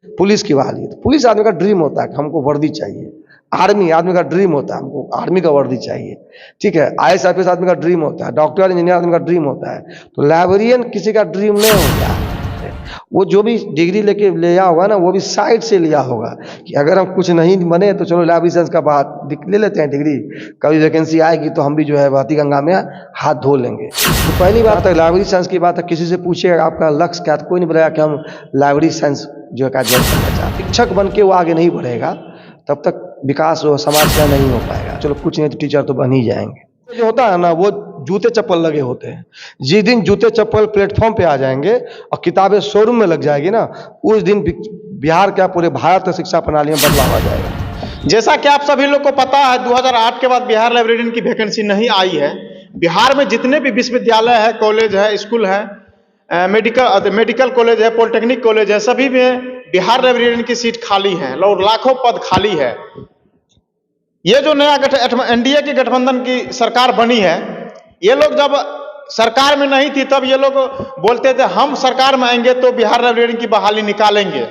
Police की बहाली है, तो पुलिस आदमी का ड्रीम होता है कि हमको वर्दी चाहिए। आर्मी आदमी का ड्रीम होता है हमको आर्मी का वर्दी चाहिए, ठीक है। IAS IPS आदमी का ड्रीम होता है, डॉक्टर इंजीनियर आदमी का ड्रीम होता है। तो लाइब्रेरियन किसी का ड्रीम नहीं होता है। वो जो भी डिग्री लेके लिया होगा ना, वो भी साइड से लिया होगा कि अगर हम कुछ नहीं बने तो चलो लाइब्रेरी साइंस का बात ले लेते हैं डिग्री, कभी वैकेंसी आएगी तो हम भी जो है बहती गंगा में हाथ धो लेंगे। तो पहली बात है लाइब्रेरी साइंस की बात है, किसी से पूछिएगा आपका लक्ष्य क्या, कोई नहीं बताएगा कि हम लाइब्रेरी साइंस जो है ज्वाइन करना चाहते। शिक्षक बन के वो आगे नहीं बढ़ेगा, तब तक विकास हो समाज का नहीं हो पाएगा। चलो कुछ नहीं तो टीचर तो बन ही जाएंगे। जो होता है ना, वो जूते चप्पल लगे होते हैं। जिस दिन जूते चप्पल प्लेटफॉर्म पे आ जाएंगे और किताबें शोरूम में लग जाएगी ना, उस दिन बिहार क्या पूरे भारत का शिक्षा प्रणाली में बदलाव आ जाएगा। जैसा कि आप सभी लोग को पता है, 2008 के बाद बिहार लाइब्रेरियन की वैकेंसी नहीं आई है। बिहार में जितने भी विश्वविद्यालय है, कॉलेज है, स्कूल है, मेडिकल कॉलेज है, पॉलिटेक्निक कॉलेज है, सभी में बिहार लाइब्रेरियन की सीट खाली है और लाखों पद खाली है। ये जो नया NDA की गठबंधन की सरकार बनी है, ये लोग जब सरकार में नहीं थी तब ये लोग बोलते थे हम सरकार में आएंगे तो बिहार लाइब्रेरियन की बहाली निकालेंगे।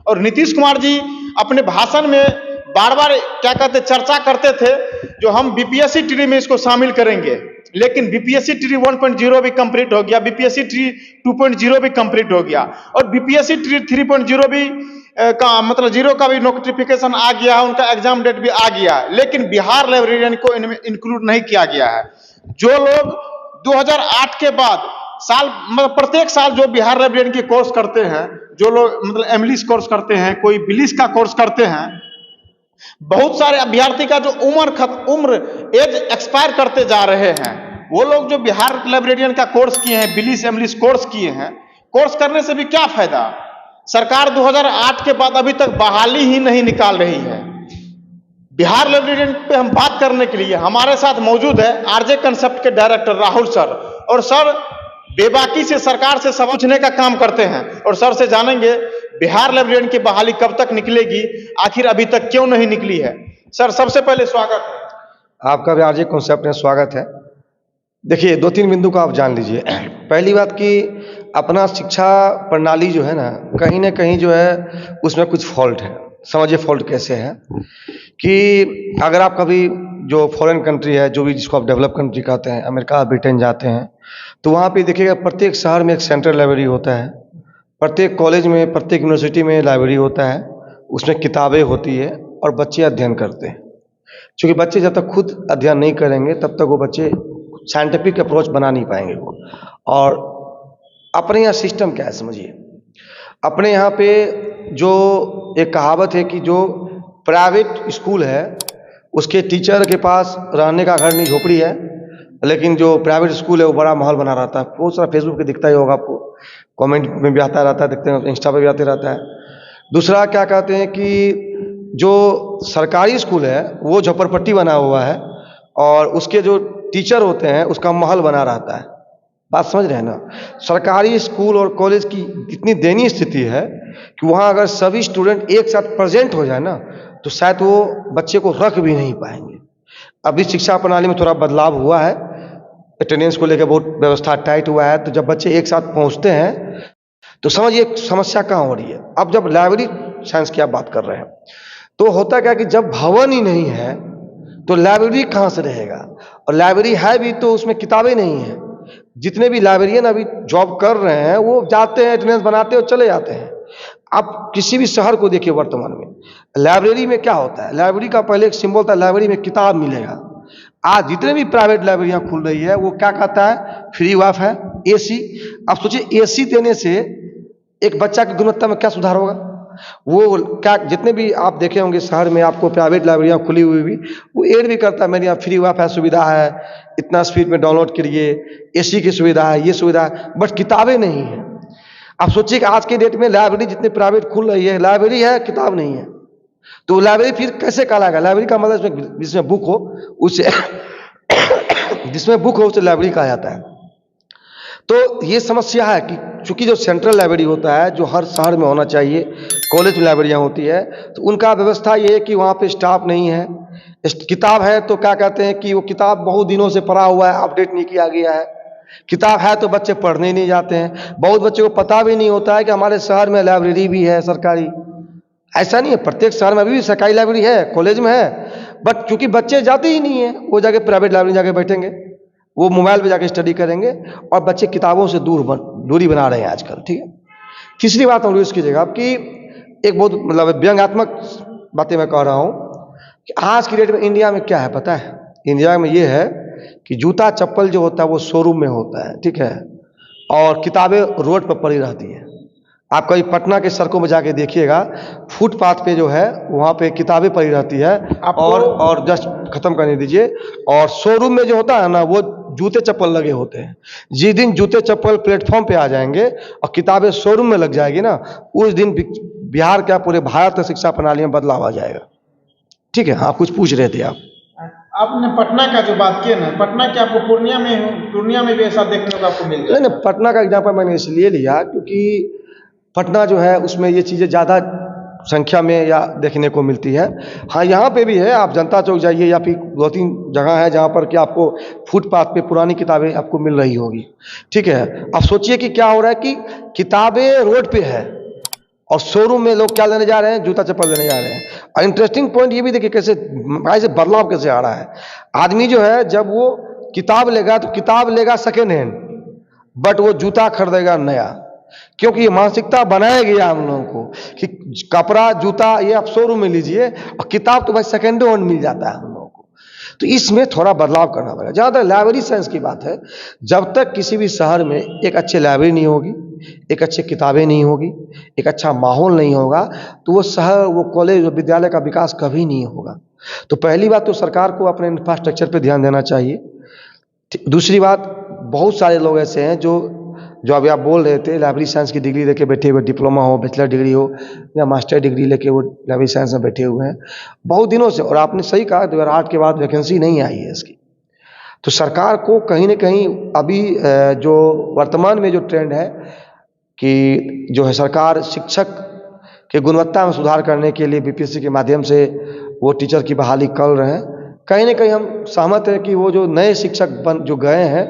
और नीतीश कुमार जी अपने भाषण में बार बार क्या कहते चर्चा करते थे जो हम BPSC ट्री में इसको शामिल करेंगे। लेकिन BPSC ट्री 1.0 भी कंप्लीट हो गया, BPSC ट्री 2.0 भी कंप्लीट हो गया और BPSC ट्री 3.0 भी का मतलब 0 का भी नोटिफिकेशन आ गया है, उनका एग्जाम डेट भी आ गया है। लेकिन बिहार लाइब्रेरियन को इनमें इंक्लूड नहीं किया गया है। जो लोग 2008 के बाद साल मतलब प्रत्येक साल जो बिहार लाइब्रेरियन की कोर्स करते हैं, जो लोग मतलब एमलिस कोर्स करते हैं, कोई बिलिस का कोर्स करते हैं, बहुत सारे अभ्यर्थी का जो उम्र एज एक्सपायर करते जा रहे हैं। वो लोग जो बिहार लाइब्रेरियन का कोर्स किए हैं, बिलिस एमलिस कोर्स किए हैं, कोर्स करने से भी क्या फायदा। सरकार 2008 के बाद अभी तक बहाली ही नहीं निकाल रही है। बिहार लाइब्रेरियन पे हम बात करने के लिए हमारे साथ मौजूद है RJ कंसेप्ट के डायरेक्टर राहुल सर। और सर बेबाकी से सरकार से सब पूछने का काम करते हैं और सर से जानेंगे बिहार लाइब्रेरियन की बहाली कब तक निकलेगी, आखिर अभी तक क्यों नहीं निकली है। सर सबसे पहले स्वागत है आपका भी RJ कंसेप्ट में स्वागत है। देखिए 2-3 बिंदु को आप जान लीजिए। पहली बात कि अपना शिक्षा प्रणाली जो है ना कहीं जो है उसमें कुछ फॉल्ट है। समझिए फॉल्ट कैसे है कि अगर आप कभी जो फॉरेन कंट्री है, जो भी जिसको आप डेवलप कंट्री कहते हैं, अमेरिका ब्रिटेन जाते हैं, तो वहाँ पे देखिएगा प्रत्येक शहर में एक सेंट्रल लाइब्रेरी होता है, प्रत्येक कॉलेज में, प्रत्येक यूनिवर्सिटी में लाइब्रेरी होता है, उसमें किताबें होती है और बच्चे अध्ययन करते हैं। क्योंकि बच्चे जब तक खुद अध्ययन नहीं करेंगे तब तक वो बच्चे साइंटिफिक अप्रोच बना नहीं पाएंगे वो। और अपने यहाँ सिस्टम क्या है समझिए, अपने यहाँ पे जो एक कहावत है कि जो प्राइवेट स्कूल है उसके टीचर के पास रहने का घर नहीं झोपड़ी है, लेकिन जो प्राइवेट स्कूल है वो बड़ा महल बना रहता है। बहुत सारा फेसबुक पे दिखता ही होगा आपको, कमेंट में भी आता रहता है, देखते हैं इंस्टा पे भी आते रहता है। दूसरा क्या कहते हैं कि जो सरकारी स्कूल है वो झोपड़पट्टी बना हुआ है और उसके जो टीचर होते हैं उसका महल बना रहता है। बात समझ रहे हैं ना। सरकारी स्कूल और कॉलेज की इतनी दयनीय स्थिति है कि वहाँ अगर सभी स्टूडेंट एक साथ प्रेजेंट हो जाए ना तो शायद वो बच्चे को रख भी नहीं पाएंगे। अभी शिक्षा प्रणाली में थोड़ा बदलाव हुआ है, अटेंडेंस को लेकर बहुत व्यवस्था टाइट हुआ है, तो जब बच्चे एक साथ पहुँचते हैं तो समझिए समस्या कहाँ हो रही है। अब जब लाइब्रेरी साइंस की आप बात कर रहे हैं तो होता क्या कि जब भवन ही नहीं है तो लाइब्रेरी कहाँ से रहेगा, और लाइब्रेरी है भी तो उसमें किताबें नहीं है। जितने भी लाइब्रेरियन अभी जॉब कर रहे हैं वो जाते हैं, अटेंडेंस बनाते हैं और चले जाते हैं। आप किसी भी शहर को देखिए, वर्तमान में लाइब्रेरी में क्या होता है, लाइब्रेरी का पहले एक सिंबल था लाइब्रेरी में किताब मिलेगा। आज जितने भी प्राइवेट लाइब्रेरियां खुल रही है वो क्या कहता है, फ्री वाईफाई, AC। आप सोचिए AC देने से एक बच्चा की गुणवत्ता में क्या सुधार होगा। वो क्या जितने भी आप देखे होंगे शहर में आपको प्राइवेट लाइब्रेरियां खुली हुई भी, वो एड भी करता है मेरे यहाँ फ्री वाईफाई सुविधा है, इतना स्पीड में डाउनलोड करिए, AC की सुविधा है, ये सुविधा है, बट किताबें नहीं है। आप सोचिए कि आज के डेट में लाइब्रेरी जितने प्राइवेट खुल रही है, लाइब्रेरी है किताब नहीं है, तो लाइब्रेरी फिर कैसे कहलाएगा। लाइब्रेरी का मतलब जिसमें बुक हो उसे जिसमें बुक हो उसे लाइब्रेरी कहा जाता है। तो ये समस्या है कि चूंकि जो सेंट्रल लाइब्रेरी होता है जो हर शहर में होना चाहिए, कॉलेज में लाइब्रेरियाँ होती है, तो उनका व्यवस्था ये है कि वहाँ पे स्टाफ नहीं है। किताब है तो क्या कहते हैं कि वो किताब बहुत दिनों से पढ़ा हुआ है, अपडेट नहीं किया गया है। किताब है तो बच्चे पढ़ने नहीं जाते हैं। बहुत बच्चों को पता भी नहीं होता है कि हमारे शहर में लाइब्रेरी भी है सरकारी। ऐसा नहीं है, प्रत्येक शहर में अभी भी सरकारी लाइब्रेरी है, कॉलेज में है, बट क्योंकि बच्चे जाते ही नहीं है, वो जाके प्राइवेट लाइब्रेरी जाके बैठेंगे, वो मोबाइल पे जाके स्टडी करेंगे, और बच्चे किताबों से दूरी बना रहे हैं आजकल, ठीक है। तीसरी बात हम यूज़ कीजिएगा आपकी, एक बहुत मतलब व्यंग्यात्मक बातें मैं कह रहा हूँ कि आज की डेट में इंडिया में क्या है पता है? इंडिया में ये है कि जूता चप्पल जो होता है वो शोरूम में होता है, ठीक है, और किताबें रोड पर पड़ी रहती हैं। आप कभी पटना के सड़कों में जाके देखिएगा, फुटपाथ पे जो है वहाँ पे किताबें पड़ी रहती है, और जस्ट खत्म करने दीजिए। और शोरूम में जो होता है ना, वो जूते चप्पल लगे होते हैं। जिस दिन जूते चप्पल प्लेटफॉर्म पे आ जाएंगे और किताबें शोरूम में लग जाएगी ना, उस दिन बिहार क्या पूरे भारत का शिक्षा प्रणाली में बदलाव आ जाएगा, ठीक है। हाँ, कुछ पूछ रहे थे आप? आपने पटना का जो बात किया ना, पटना के आपको पूर्णिया में भी ऐसा देखने को आपको मिल नहीं जाएगा। नहीं, पटना का एग्जाम्पल मैंने इसलिए लिया क्योंकि पटना जो है उसमें ये चीज़ें ज़्यादा संख्या में या देखने को मिलती है। हाँ, यहाँ पे भी है, आप जनता चौक जाइए या फिर 2-3 जगह है जहाँ पर कि आपको फुटपाथ पे पुरानी किताबें आपको मिल रही होगी, ठीक है। अब सोचिए कि क्या हो रहा है कि किताबें रोड पे है और शोरूम में लोग क्या लेने जा रहे हैं? जूता चप्पल लेने जा रहे हैं। और इंटरेस्टिंग पॉइंट ये भी देखिए कैसे बदलाव कैसे आ रहा है। आदमी जो है जब वो किताब लेगा तो किताब लेगा सेकेंड हैंड, बट वो जूता खरीदेगा नया, क्योंकि ये मानसिकता बनाया गया हम लोगों को कि कपड़ा जूता ये आप शोरूम में लीजिए, और किताब तो भाई सेकेंड हैंड मिल जाता है हम लोगों को। तो इसमें थोड़ा बदलाव करना पड़ेगा। जहाँ तक लाइब्रेरी साइंस की बात है, जब तक किसी भी शहर में एक अच्छी लाइब्रेरी नहीं होगी, एक अच्छी किताबें नहीं होगी, एक अच्छा माहौल नहीं होगा, तो वो शहर, वो कॉलेज, वो विद्यालय का विकास कभी नहीं होगा। तो पहली बात तो सरकार को अपने इंफ्रास्ट्रक्चर पे ध्यान देना चाहिए। दूसरी बात, बहुत सारे लोग ऐसे हैं जो अभी आप बोल रहे थे लाइब्रेरी साइंस की डिग्री लेके बैठे हुए, डिप्लोमा हो, बैचलर डिग्री हो या मास्टर डिग्री लेके वो लाइब्रेरी साइंस में बैठे हुए हैं बहुत दिनों से। और आपने सही कहा, 2008 के बाद वैकेंसी नहीं आई है इसकी। तो सरकार को कहीं ना कहीं अभी जो वर्तमान में जो ट्रेंड है कि जो है सरकार शिक्षक के गुणवत्ता में सुधार करने के लिए बीपीएससी के माध्यम से वो टीचर की बहाली कर रहे हैं। कहीं ना कहीं हम सहमत हैं कि वो जो नए शिक्षक जो गए हैं,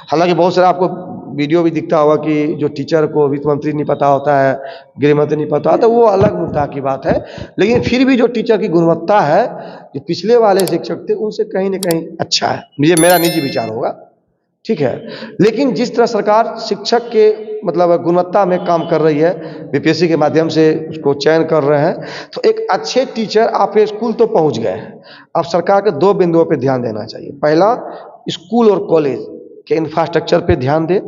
हालांकि बहुत सारा आपको वीडियो भी दिखता होगा कि जो टीचर को वित्त मंत्री नहीं पता होता है, गृह मंत्री नहीं पता होता, वो अलग मुद्दा की बात है। लेकिन फिर भी जो टीचर की गुणवत्ता है, जो पिछले वाले शिक्षक थे उनसे कहीं ना कहीं अच्छा है, ये मेरा निजी विचार होगा, ठीक है। लेकिन जिस तरह सरकार शिक्षक के मतलब गुणवत्ता में काम कर रही है, बीपीएससी के माध्यम से उसको चयन कर रहे हैं, तो एक अच्छे टीचर आपके स्कूल तो पहुंच गए हैं। अब सरकार के 2 बिंदुओं पे ध्यान देना चाहिए। पहला, स्कूल और कॉलेज के इंफ्रास्ट्रक्चर पे ध्यान दें।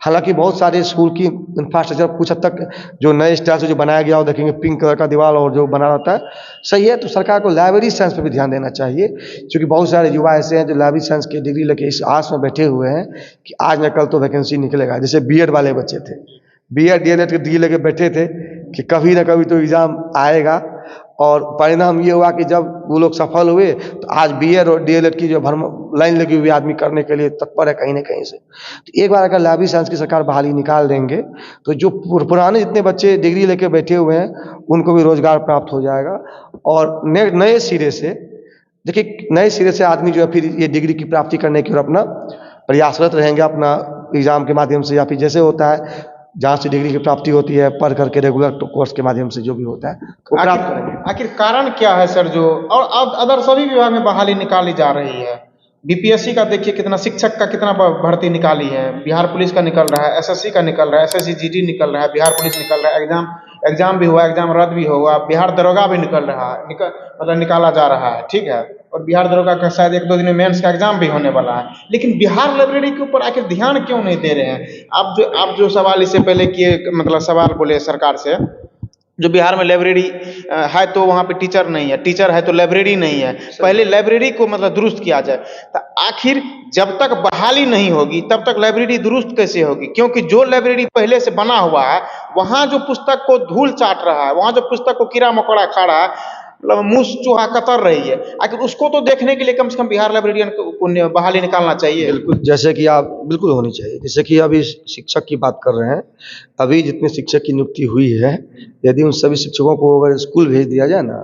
हालांकि बहुत सारे स्कूल की इंफ्रास्ट्रक्चर कुछ हद तक जो नए स्टाइल से जो बनाया गया हो, देखेंगे पिंक कलर का दीवार और जो बना रहता है, सही है। तो सरकार को लाइब्रेरी साइंस पे भी ध्यान देना चाहिए, क्योंकि बहुत सारे युवा ऐसे हैं जो लाइब्रेरी साइंस की डिग्री लेके इस आस में बैठे हुए हैं कि आज न कल तो वैकेंसी निकलेगा। जैसे बीएड वाले बच्चे थे, बीएड डीएलएड की डिग्री लेके बैठे थे कि कभी ना कभी तो एग्ज़ाम आएगा, और परिणाम ये हुआ कि जब वो लोग सफल हुए तो आज बीएड और डीएलएड की जो लाइन लगी हुई आदमी करने के लिए तत्पर है कहीं ना कहीं से। तो एक बार अगर लाइब्रेरी साइंस की सरकार बहाली निकाल देंगे तो जो पुराने जितने बच्चे डिग्री लेके बैठे हुए हैं उनको भी रोजगार प्राप्त हो जाएगा। और नए सिरे से देखिए, नए सिरे से आदमी जो है फिर ये डिग्री की प्राप्ति करने की और अपना प्रयासरत रहेंगे, अपना एग्जाम के माध्यम से या फिर जैसे होता है जहाँ से डिग्री की प्राप्ति होती है पढ़ करके रेगुलर कोर्स के माध्यम से जो भी होता है वो प्राप्त करेंगे। आखिर कारण क्या है सर, जो और अब अदर सभी विभाग में बहाली निकाली जा रही है? बीपीएससी का देखिए कितना, शिक्षक का कितना भर्ती निकाली है, बिहार पुलिस का निकल रहा है, एसएससी का निकल रहा है, एसएससी जीडी निकल रहा है, बिहार पुलिस निकल रहा है, एग्जाम भी हुआ, एग्जाम रद्द भी हुआ, बिहार दरोगा भी निकल रहा है, मतलब निकाला जा रहा है, ठीक है। और बिहार दरोगा का शायद 1-2 दिन में मेंस का एग्जाम भी होने वाला है। लेकिन बिहार लाइब्रेरी के ऊपर आखिर ध्यान क्यों नहीं दे रहे हैं? आप जो सवाल इससे पहले किए, मतलब सवाल बोले सरकार से, जो बिहार में लाइब्रेरी है तो वहाँ पे टीचर नहीं है, टीचर है तो लाइब्रेरी नहीं है, पहले लाइब्रेरी को मतलब दुरुस्त किया जाए। तो आखिर जब तक बहाली नहीं होगी तब तक लाइब्रेरी दुरुस्त कैसे होगी? क्योंकि जो लाइब्रेरी पहले से बना हुआ है वहाँ जो पुस्तक को धूल चाट रहा है, वहाँ जो पुस्तक को कीड़ा मकोड़ा खा रहा है, मतलब मूस चूहा कतर रही है, आखिर उसको तो देखने के लिए कम से कम बिहार लाइब्रेरियन को बहाली निकालना चाहिए। बिल्कुल, जैसे कि आप बिल्कुल होनी चाहिए। जैसे कि अभी शिक्षक की बात कर रहे हैं, अभी जितने शिक्षक की नियुक्ति हुई है, यदि उन सभी शिक्षकों को अगर स्कूल भेज दिया जाए ना,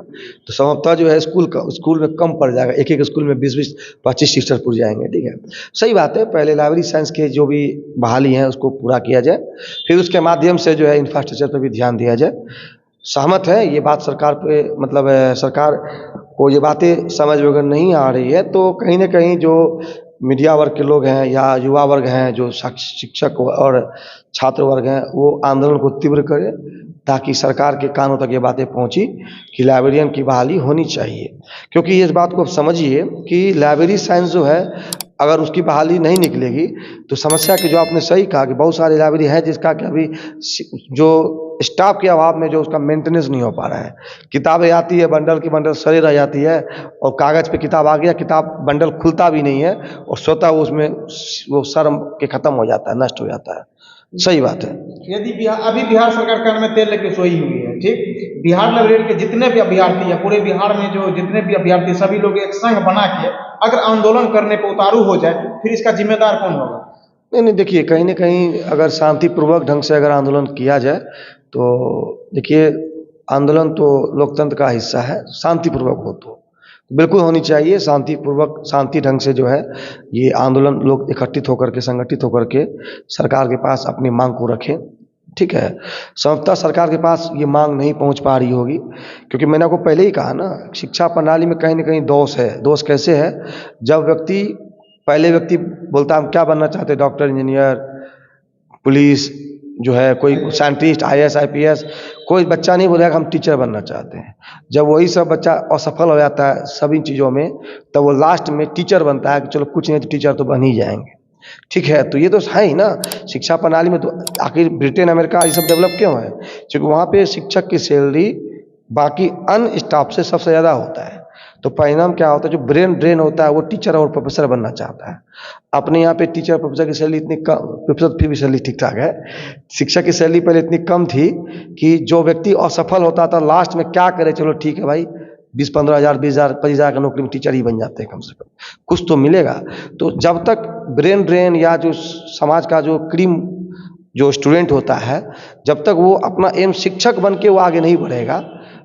तो संभवतः जो है स्कूल में कम पड़ जाएगा। एक स्कूल में 20-20, 25 टीचर पुर जाएंगे, ठीक है। सही बात है, पहले लाइब्रेरी साइंस के जो भी बहाली है उसको पूरा किया जाए, फिर उसके माध्यम से जो है इंफ्रास्ट्रक्चर पर भी ध्यान दिया जाए। सहमत है। ये बात सरकार पे मतलब सरकार को ये बातें समझ में अगर नहीं आ रही है तो कहीं ना कहीं जो मीडिया वर्ग के लोग हैं या युवा वर्ग हैं, जो शिक्षक और छात्र वर्ग हैं, वो आंदोलन को तीव्र करें ताकि सरकार के कानों तक ये बातें पहुंची कि लाइब्रेरियन की बहाली होनी चाहिए। क्योंकि इस बात को आप समझिए कि लाइब्रेरी साइंस जो है, अगर उसकी बहाली नहीं निकलेगी तो समस्या की, जो आपने सही कहा कि बहुत सारी लाइब्रेरी है जिसका कि अभी जो स्टाफ के अभाव में जो उसका मेंटेनेंस नहीं हो पा रहा है। किताबें आती है, बंडल की बंडल सड़ी रह जाती है और कागज़ पे किताब आ गया, किताब बंडल खुलता भी नहीं है और स्वतः उसमें वो शर्म के ख़त्म हो जाता है, नष्ट हो जाता है। सही बात है। यदि बिहार सरकार कान में तेल लेके सोई हुई है, ठीक, बिहार लाइब्रेरी के जितने भी अभ्यर्थी है, पूरे बिहार में जो जितने भी अभ्यर्थी, सभी लोग एक संघ बना के अगर आंदोलन करने पे उतारू हो जाए, फिर इसका जिम्मेदार कौन होगा? नहीं, देखिए, कहीं ना कहीं अगर शांतिपूर्वक ढंग से अगर आंदोलन किया जाए तो देखिए, आंदोलन तो लोकतंत्र का हिस्सा है। शांतिपूर्वक हो तो बिल्कुल होनी चाहिए। शांतिपूर्वक, शांति ढंग से जो है ये आंदोलन लोग इकट्ठित होकर के, संगठित होकर के सरकार के पास अपनी मांग को रखें। ठीक है, संभवतः सरकार के पास ये मांग नहीं पहुंच पा रही होगी, क्योंकि मैंने आपको पहले ही कहा ना, शिक्षा प्रणाली में कहीं ना कहीं दोष है। दोष कैसे है? जब पहले व्यक्ति बोलता है हम क्या बनना चाहते हैं, डॉक्टर, इंजीनियर, पुलिस, जो है कोई साइंटिस्ट, IAS IPS, कोई बच्चा नहीं बोलेगा हम टीचर बनना चाहते हैं। जब वही सब बच्चा असफल हो जाता है सभी चीज़ों में, तब वो लास्ट में टीचर बनता है कि चलो कुछ नहीं तो टीचर तो बन ही जाएंगे। ठीक है, तो ये तो है ही ना शिक्षा प्रणाली में। तो आखिर ब्रिटेन, अमेरिका ये सब डेवलप क्यों है? क्योंकि वहाँ पे शिक्षक की सैलरी बाकी अन्य स्टाफ से सबसे ज़्यादा होता है। तो परिणाम क्या होता है, जो ब्रेन ड्रेन होता है वो टीचर और प्रोफेसर बनना चाहता है। अपने यहाँ पे टीचर प्रोफेसर की सैलरी इतनी कम, प्रोफेसर फिर भी सैलरी ठीक ठाक है, शिक्षक की सैलरी पहले इतनी कम थी कि जो व्यक्ति असफल होता था लास्ट में क्या करे, चलो ठीक है भाई 20-15 हज़ार, 20 हज़ार, 25 हज़ार का नौकरी में टीचर ही बन जाते हैं, कम से कम कुछ तो मिलेगा। तो जब तक ब्रेन ड्रेन या जो समाज का जो क्रीम जो स्टूडेंट होता है, जब तक वो अपना एम शिक्षक बन के वो आगे नहीं बढ़ेगा,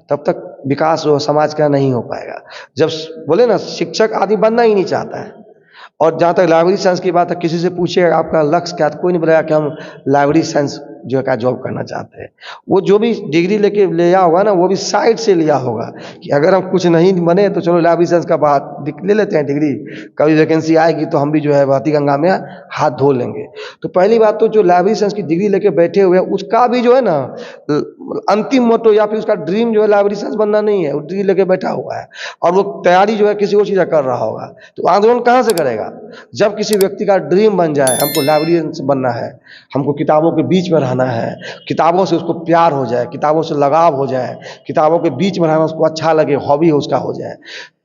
तब तक विकास वो समाज का नहीं हो पाएगा। जब बोले ना, शिक्षक आदमी बनना ही नहीं चाहता है। और जहाँ तक लाइब्रेरी साइंस की बात है, किसी से पूछिएगा आपका लक्ष्य क्या, तो कोई नहीं बोलेगा कि हम लाइब्रेरी साइंस जो है जॉब करना चाहते हैं। वो जो भी डिग्री लेके लिया होगा ना, वो भी साइड से लिया होगा कि अगर हम कुछ नहीं बने तो चलो लाइब्रेरी साइंस का बात ले लेते हैं डिग्री, कभी वैकेंसी आएगी तो हम भी जो है बहती गंगा में हाथ धो लेंगे। तो पहली बात तो जो लाइब्रेरी साइंस की डिग्री लेके बैठे हुए हैं, उसका भी जो है ना अंतिम मोटो या फिर उसका ड्रीम जो है लाइब्रेरी साइंस बनना नहीं है, वो डिग्री लेके बैठा हुआ है और वो तैयारी जो है किसी और चीज़ का कर रहा होगा। तो आंदोलन कहाँ से करेगा? जब किसी व्यक्ति का ड्रीम बन जाए, हमको लाइब्रेरियन बनना है, हमको किताबों के बीच में रहना है, किताबों से उसको प्यार हो जाए, किताबों से लगाव हो जाए, किताबों के बीच में रहना उसको अच्छा लगे, हॉबी हो उसका हो जाए,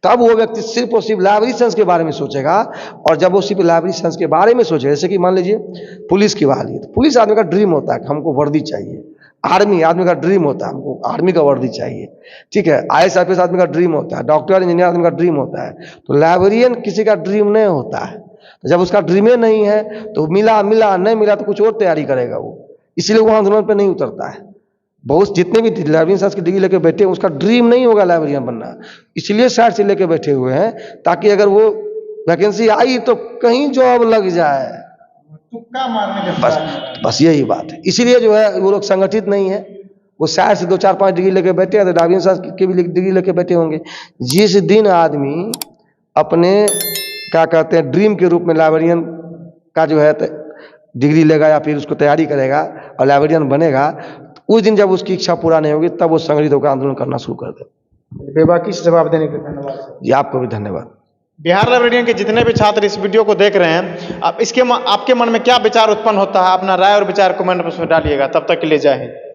तब वो व्यक्ति सिर्फ और सिर्फ लाइब्रेरी साइंस के बारे में सोचेगा। और जब वो सिर्फ लाइब्रेरी साइंस के बारे में सोचे, जैसे कि मान लीजिए पुलिस की बहाली है, तो पुलिस आदमी का ड्रीम होता है कि हमको वर्दी चाहिए। आर्मी आदमी का ड्रीम होता है हमको आर्मी का वर्दी चाहिए। ठीक है, IAS IPS आदमी का ड्रीम होता है, डॉक्टर, इंजीनियर आदमी का ड्रीम होता है। तो लाइब्रेरियन किसी का ड्रीम नहीं होता है। तो जब उसका ड्रीम नहीं है तो मिला नहीं मिला तो कुछ और तैयारी करेगा वो, इसलिए वो आंदोलन पे नहीं उतरता है। बहुत जितने भी लाइब्रेरियन साइंस की डिग्री लेके बैठे हैं, उसका ड्रीम नहीं होगा लाइब्रेरियन बनना, इसलिए साइड से लेके बैठे हुए हैं ताकि अगर वो वैकेंसी आई तो कहीं जॉब लग जाए, तुक्का मारने के बस यही बात है। इसीलिए जो है वो लोग संगठित नहीं है, वो शायद से 2-4-5 डिग्री लेके बैठे हैं, तो लाइब्रेरियन साइंस की भी डिग्री लेके बैठे होंगे। जिस दिन आदमी अपने क्या कहते हैं ड्रीम के रूप में लाइब्रेरियन का जो है डिग्री लेगा या फिर उसको तैयारी करेगा और लाइब्रेरियन बनेगा, उस दिन जब उसकी इच्छा पूरा नहीं होगी तब वो संगठित होकर आंदोलन करना शुरू कर दे। बेबाकी से जवाब देने के लिए धन्यवाद जी, आपको भी धन्यवाद। बिहार लाइब्रेरियन के जितने भी छात्र इस वीडियो को देख रहे हैं, आप आपके मन में क्या विचार उत्पन्न होता है, अपना राय और विचार कमेंट बॉक्स में डालिएगा। तब तक के लिए जय हिंद।